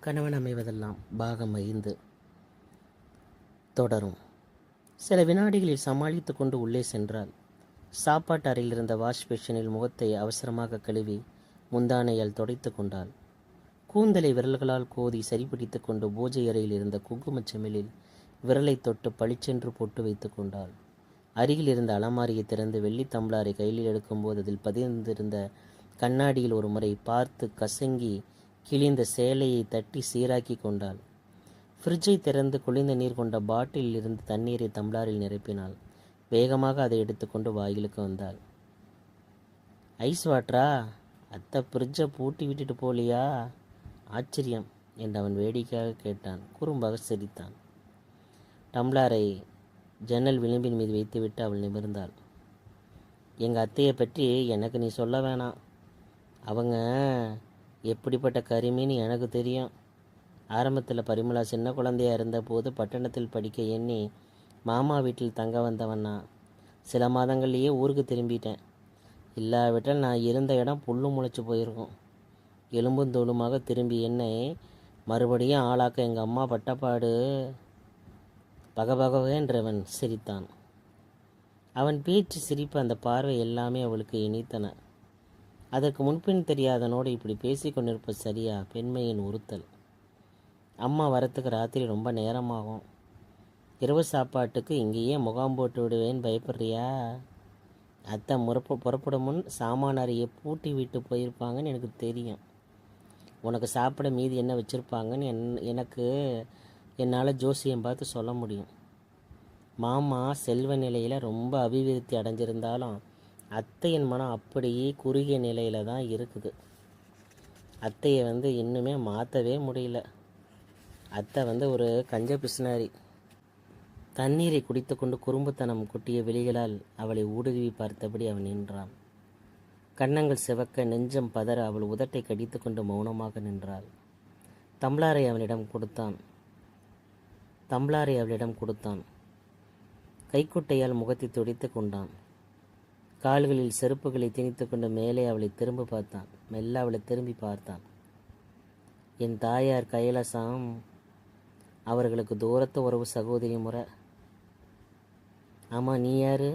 கணவன் அமைவதெல்லாம் பாகம் 5 தொடரும். சில வினாடிகளில் சமாளித்து கொண்டு உள்ளே சென்றாள். சாப்பாட்டு அறையில் இருந்த வாஷ் பேஷனில் முகத்தை அவசரமாக கழுவி முந்தானையால் துடைத்து கொண்டாள். கூந்தலை விரல்களால் கோதி சரிபிடித்து கொண்டு பூஜை அறையில் இருந்த குங்குமச் செமிழில் விரலை தொட்டு பளிச்சென்று பொட்டு வைத்து கொண்டாள். அருகில் இருந்த அலமாரியை திறந்து வெள்ளி தம்ளாரை கையில் எடுக்கும்போது அதில் பதிந்திருந்த கண்ணாடியில் ஒரு முறை பார்த்து கசங்கி கிழிந்த சேலையை தட்டி சீராக்கி கொண்டாள். ஃப்ரிட்ஜை திறந்து குளிர்ந்த நீர் கொண்ட பாட்டிலில் இருந்து தண்ணீரை தம்ளாரில் நிரப்பினாள். வேகமாக அதை எடுத்துக்கொண்டு வாயிலுக்கு வந்தாள். ஐஸ் வாட்டரா? அத்தை ஃப்ரிட்ஜை பூட்டி விட்டுட்டு போலியா? ஆச்சரியம் என்று அவன் வேடிக்கையாக கேட்டான். குறும்பாக சிரித்தான். டம்ளாரை ஜன்னல் விளிம்பின் மீது வைத்துவிட்டு அவள் நிமிர்ந்தாள். எங்கள் அத்தையை பற்றி எனக்கு நீ சொல்ல வேணாம். அவங்க எப்படிப்பட்ட கரிமின்னு எனக்கு தெரியும். ஆரம்பத்தில் பரிமளா சின்ன குழந்தையாக இருந்தபோது பட்டணத்தில் படிக்க எண்ணி மாமா வீட்டில் தங்க வந்தவன்னா. சில மாதங்கள்லேயே ஊருக்கு திரும்பிட்டேன். இல்லாவிட்டால் நான் இருந்த இடம் புல்லு முளைச்சி போயிருக்கும். எலும்பும் தோலுமாக திரும்பி என்னை மறுபடியும் ஆளாக்க எங்கள் அம்மா பட்டப்பாடு. பகபகவென்றவன் சிரித்தான். அவன் பேச்சு, சிரிப்பு, அந்த பார்வை எல்லாமே அவளுக்கு இனித்தன. அதற்கு முன்பின் தெரியாதனோடு இப்படி பேசி கொண்டிருப்பது சரியா? பெண்மையின் உறுத்தல். அம்மா வரத்துக்கு ராத்திரி ரொம்ப நேரமாகும். இரவு சாப்பாட்டுக்கு இங்கேயே முகாம் போட்டு விடுவேன், பயப்படுறியா? அத்தை புறப்படும் முன் சாமான அறையை பூட்டி விட்டு போயிருப்பாங்கன்னு எனக்கு தெரியும். உனக்கு சாப்பிட மீதி என்ன வச்சுருப்பாங்கன்னு என்னால் ஜோசியம் பார்த்து சொல்ல முடியும். மாமா செல்வ நிலையில் ரொம்ப அபிவிருத்தி அடைஞ்சிருந்தாலும் அத்தையின் மனம் அப்படியே குறுகிய நிலையில் தான் இருக்குது. அத்தையை இன்னுமே மாற்றவே முடியல. அத்தை ஒரு கஞ்ச பிசுனாரி. தண்ணீரை குடித்து கொண்டு குறும்புத்தனம் கொட்டிய விழிகளால் அவளை ஊடுருவி பார்த்தபடி அவன் நின்றான். கன்னங்கள் சிவக்க, நெஞ்சம் பதற அவள் உதட்டை கடித்து கொண்டு மௌனமாக நின்றாள். தம்ளாரை அவளிடம் கொடுத்தான். கைக்குட்டையால் முகத்தை துடைத்து கொண்டான். கால்களில் செருப்புகளை திணித்து கொண்டு மேலே அவளை மெல்ல அவளை திரும்பி பார்த்தான். என் தாயார் கைலாசம், அவர்களுக்கு தூரத்து உறவு சகோதரி முறை. ஆமாம், நீ யாரு?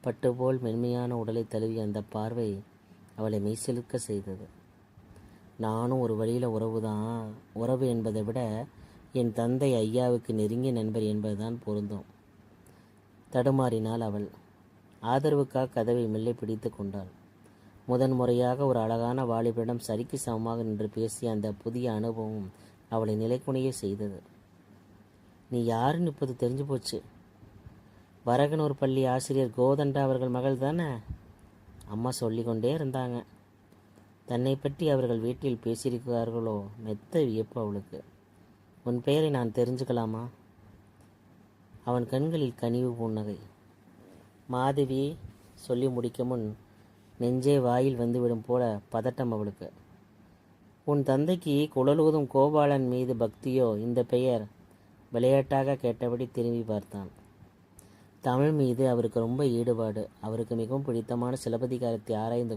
பட்டுபோல் மென்மையான உடலை தழுவிய அந்த பார்வை அவளை மெய்சிலுக்க செய்தது. நானும் ஒரு வழியில் உறவுதான். உறவு என்பதை விட என் தந்தை ஐயாவுக்கு நெருங்கிய நண்பர் என்பதுதான் பொருந்தும். தடுமாறினாள் அவள். ஆதரவுக்காக கதவை மெல்ல பிடித்து கொண்டாள். முதன் முறையாக ஒரு அழகான வாலிபரிடம் சரிக்கு சமமாக நின்று பேசிய அந்த புதிய அனுபவம் அவளை நிலைக்குனைய செய்தது. நீ யாருன்னு இப்போது தெரிஞ்சு போச்சு. வரகனூர் பள்ளி ஆசிரியர் கோதண்டா அவர்கள் மகள் தானே? அம்மா சொல்லிக்கொண்டே இருந்தாங்க. தன்னை பற்றி அவர்கள் வீட்டில் பேசியிருக்கிறார்களோ? மெத்த வியப்பு அவளுக்கு. உன் பெயரை நான் தெரிஞ்சுக்கலாமா? அவன் கண்களில் கனிவு புன்னகை. மாதவி சொல்லி முடிக்க முன் நெஞ்சே வாயில் வந்துவிடும் போல பதட்டம் அவளுக்கு. உன் தந்தைக்கு குழலூதும் கோபாலன் மீது பக்தியோ? இந்த பெயர் விளையாட்டாக கேட்டபடி திரும்பி பார்த்தான். தமிழ் மீது அவருக்கு ரொம்ப ஈடுபாடு. அவருக்கு மிகவும் பிடித்தமான சிலப்பதிகாரத்தை ஆராய்ந்து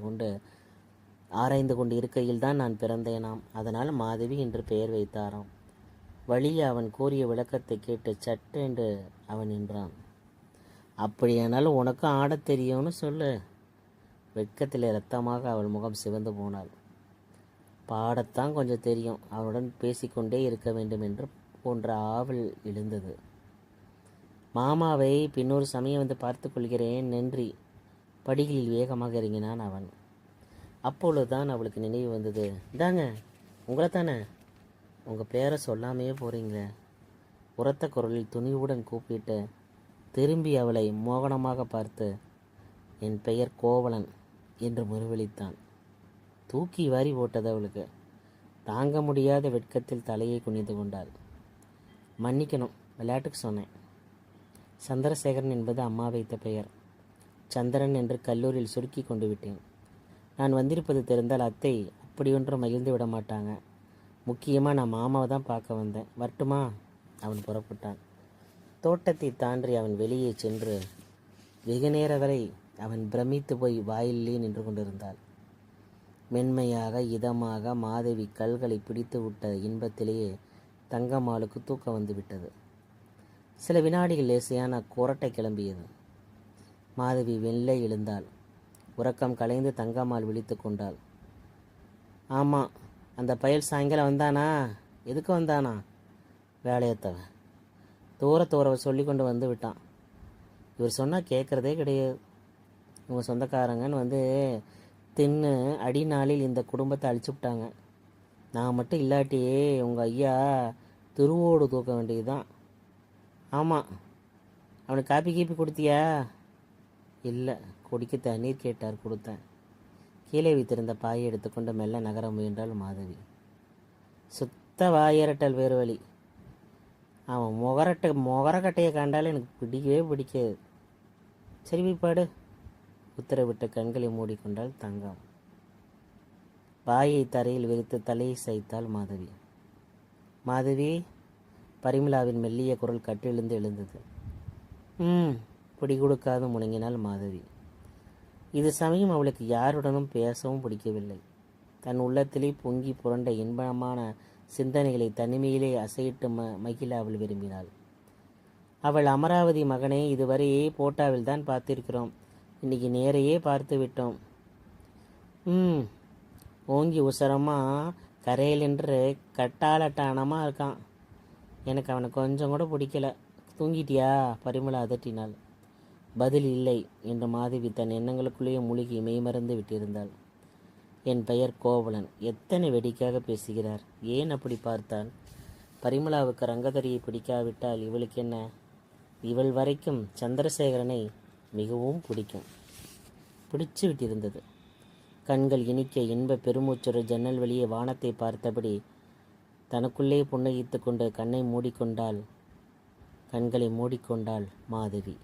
கொண்டு இருக்கையில் தான் நான் பிறந்தேனாம். அதனால் மாதவி என்று பெயர் வைத்தாராம். வழியே அவன் கூறிய விளக்கத்தை கேட்டு சட்டென்று அவன் நின்றான். அப்படியானாலும் உனக்கும் ஆடத் தெரியும்னு சொல்லு. வெட்கத்தில் இரத்தமாக அவள் முகம் சிவந்து போனாள். பாடத்தான் கொஞ்சம் தெரியும். அவனுடன் பேசிக்கொண்டே இருக்க வேண்டும் என்று போன்ற ஆவல் எழுந்தது. மாமாவை பின்னொரு சமயம் பார்த்து கொள்கிறேன், நன்றி. படிகளில் வேகமாக இறங்கினான் அவன். அப்பொழுதுதான் அவளுக்கு நினைவு வந்தது. இதாங்க, உங்களை தானே? உங்கள் பேரை சொல்லாமையே போகிறீங்களே. உரத்த குரலில் துணிவுடன் கூப்பிட்டு திரும்பி அவளை மோகனமாக பார்த்து, என் பெயர் கோவலன் என்று முறுவலித்தான். தூக்கி வாரி போட்டது அவளுக்கு. தாங்க முடியாத வெட்கத்தில் தலையை குனிந்து கொண்டாள். மன்னிக்கணும், விளையாட்டுக்கு சொன்னேன். சந்திரசேகரன் என்பது அம்மா வைத்த பெயர். சந்திரன் என்று கல்லூரியில் சுருக்கி கொண்டு விட்டேன். நான் வந்திருப்பது தெரிந்தால் அத்தை அப்படியொன்றும் மகிழ்ந்து விட மாட்டாங்க. முக்கியமாக நான் மாமாவை தான் பார்க்க வந்தேன். வரட்டுமா? அவன் புறப்பட்டான். தோட்டத்தை தாண்டி அவன் வெளியே சென்று வெகு நேர வரை அவன் பிரமித்து போய் வாயிலே நின்று கொண்டிருந்தாள். மென்மையாக இதமாக மாதவி கல்களை பிடித்து விட்ட இன்பத்திலேயே தங்கம்மாளுக்கு தூக்கம் வந்து விட்டது. சில வினாடிகள் லேசையான குரட்டை கிளம்பியது. மாதவி வெள்ளை எழுந்தாள். உறக்கம் கலைந்து தங்கம்மாள் விழித்து கொண்டாள். ஆமாம், அந்த பயல் சாயங்காலம் வந்தானா? எதுக்கு வந்தானா? வேலையத்தவன் தூரத்தூரவை சொல்லி கொண்டு வந்து விட்டான். இவர் சொன்னால் கேட்குறதே கிடையாது. இவங்க சொந்தக்காரங்கன்னு வந்து தின்னு அடிநாளில் இந்த குடும்பத்தை அழிச்சு விட்டாங்க. நான் மட்டும் இல்லாட்டி உங்கள் ஐயா திருவோடு தூக்க வேண்டியது தான். ஆமாம், அவனுக்கு காப்பி கீப்பி கொடுத்தியா? இல்லை, குடிக்க தண்ணீர் கேட்டார், கொடுத்தேன். கீழே வைத்திருந்த பாயை எடுத்துக்கொண்டு மெல்ல நகர முயன்றாள் மாதவி. சுத்த வாயரட்டல் வேறு வழி. அவன் முகரக்கட்டையை கண்டாலும் எனக்கு பிடிக்கவே பிடிக்காது. சரி போய்ப்பாடு, உத்தரவிட்ட கண்களை மூடிக்கொண்டாள் தங்கம். வாயை தரையில் விரித்து தலையை சாய்த்தாள் மாதவி. மாதவி, பரிமளாவின் மெல்லிய குரல் கட்டிலிருந்து எழுந்தது. பிடி கொடுக்காது முணங்கினாள் மாதவி. இது சமயம் அவளுக்கு யாருடனும் பேசவும் பிடிக்கவில்லை. தன் உள்ளத்திலே பொங்கி புரண்ட இன்பமான சிந்தனைகளை தனிமையிலே அசையிட்டு மகிழ அவள் விரும்பினாள். அவள் அமராவதி மகனை இதுவரையே போட்டாவில் தான் பார்த்திருக்கிறோம். இன்னைக்கு நேரையே பார்த்து விட்டோம். ஓங்கி உசரமாக கரையில் என்று கட்டாலட்டானமாக இருக்கான். எனக்கு அவனை கொஞ்சம் கூட பிடிக்கல. தூங்கிட்டியா? பரிமளா அதட்டினாள். பதில் இல்லை என்று மாதவி தன் எண்ணங்களுக்குள்ளேயே மூழ்கி மெய்மறந்து விட்டிருந்தாள். என் பெயர் கோவலன். எத்தனை வெடிக்காக பேசுகிறார். ஏன் அப்படி பார்த்தால்? பரிமளாவுக்கு ரங்கதரியை பிடிக்காவிட்டால் இவளுக்கு என்ன? இவள் வரைக்கும் சந்திரசேகரனை மிகவும் பிடிச்சு விட்டிருந்தது. கண்கள் இனிக்க இன்ப பெருமூச்சொரு ஜன்னல் வழியே வானத்தை பார்த்தபடி தனக்குள்ளே புன்னகித்து கொண்டு கண்களை மூடிக்கொண்டாள் மாதவி.